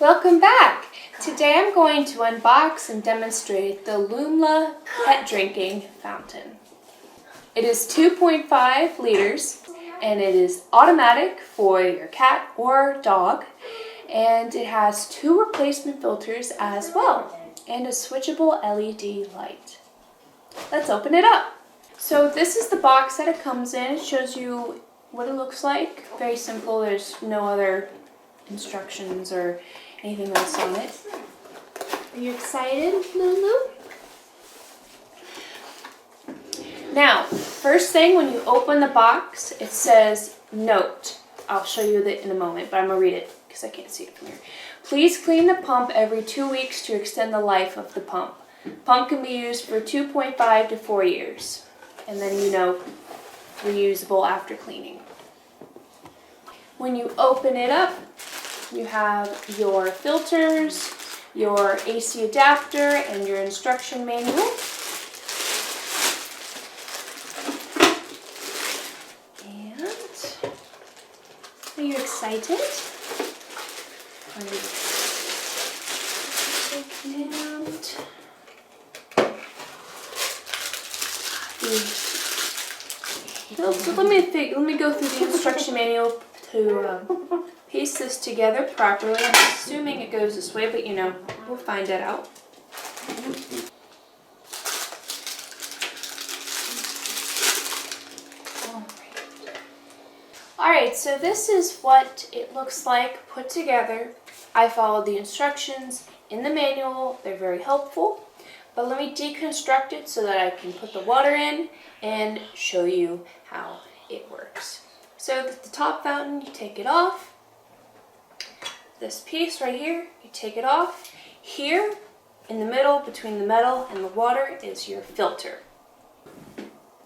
Welcome back! Today I'm going to unbox and demonstrate the Loomla pet drinking fountain. It is 2.5 liters and it is automatic for your cat or dog, and it has 2 replacement filters as well and a switchable LED light. Let's open it up. So this is the box that it comes in. It shows you what it looks like. Very simple. There's no other instructions or anything else on it. Are you excited, Lulu? Now, first thing when you open the box, it says note. I'll show you that in a moment, but I'm going to read it because I can't see it from here. Please clean the pump every 2 weeks to extend the life of the pump. Pump can be used for 2.5 to 4 years. And then reusable after cleaning. When you open it up, you have your filters, your AC adapter, and your instruction manual. And are you excited? Let me go through the instruction manual to piece this together properly. I'm assuming it goes this way, but we'll find that out. Alright, so this is what it looks like put together. I followed the instructions in the manual. They're very helpful. But let me deconstruct it so that I can put the water in and show you how it works. So the top fountain, you take it off. This piece right here, you take it off. Here, in the middle, between the metal and the water, is your filter.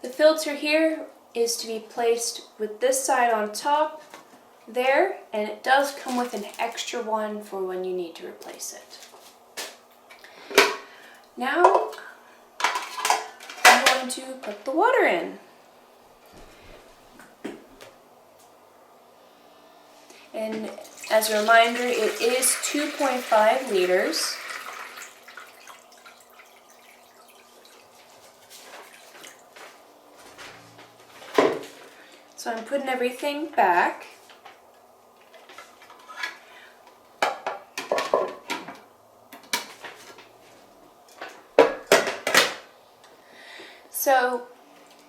The filter here is to be placed with this side on top there, and it does come with an extra one for when you need to replace it. Now, I'm going to put the water in. And as a reminder, it is 2.5 liters. So I'm putting everything back. So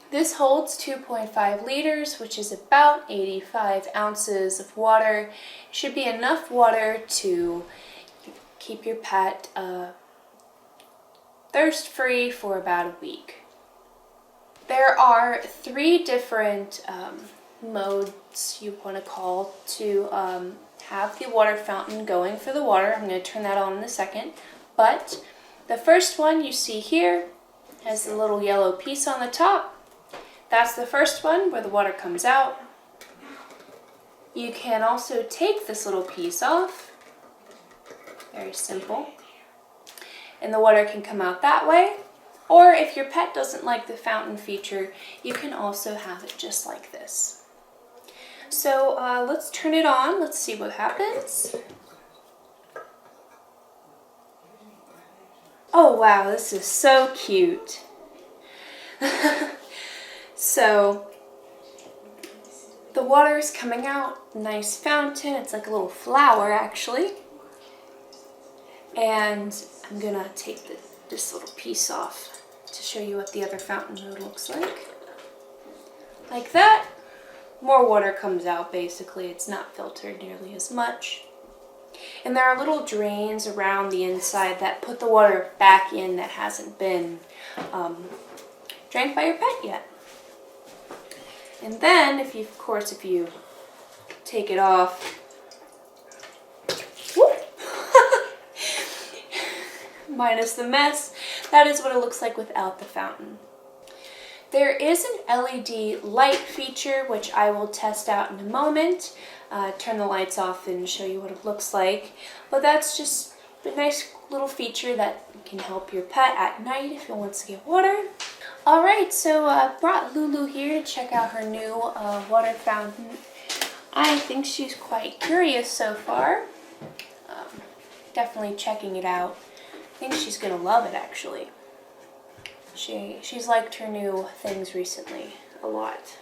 this holds 2.5 liters, which is about 85 ounces of water. It should be enough water to keep your pet thirst-free for about a week. There are 3 different modes you want to call to have the water fountain going for the water. I'm going to turn that on in a second. But the first one you see here has the little yellow piece on the top. That's the first one where the water comes out. You can also take this little piece off. Very simple. And the water can come out that way. Or if your pet doesn't like the fountain feature, you can also have it just like this. So let's turn it on. Let's see what happens. Oh wow, this is so cute. So the water is coming out, nice fountain. It's like a little flower actually. And I'm gonna take this little piece off to show you what the other fountain mode looks like. Like that. More water comes out basically. It's not filtered nearly as much. And there are little drains around the inside that put the water back in that hasn't been drank by your pet yet. And then, if you take it off, minus the mess, that is what it looks like without the fountain. There is an LED light feature, which I will test out in a moment. Turn the lights off and show you what it looks like. But that's just a nice little feature that can help your pet at night if it wants to get water. Alright, so I brought Lulu here to check out her new water fountain. I think she's quite curious so far. definitely checking it out. I think she's gonna love it actually. She's liked her new things recently a lot.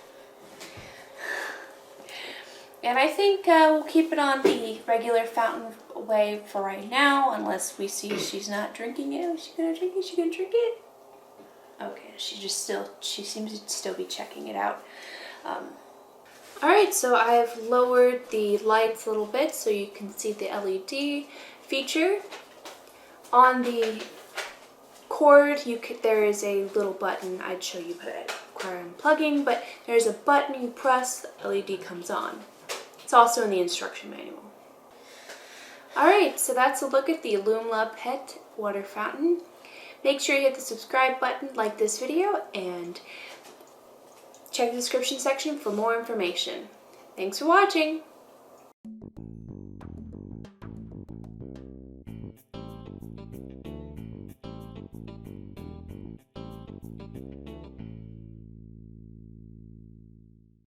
And I think we'll keep it on the regular fountain way for right now, unless we see she's not drinking it. Is she gonna drink it? She gonna drink it? Okay, she seems to still be checking it out. Alright, so I have lowered the lights a little bit so you can see the LED feature. On the cord, there is a little button. I'd show you, but it requires unplugging, but there's a button you press, the LED comes on. It's also in the instruction manual. Alright, so that's a look at the Loomla pet water fountain. Make sure you hit the subscribe button, like this video, and check the description section for more information. Thanks for watching!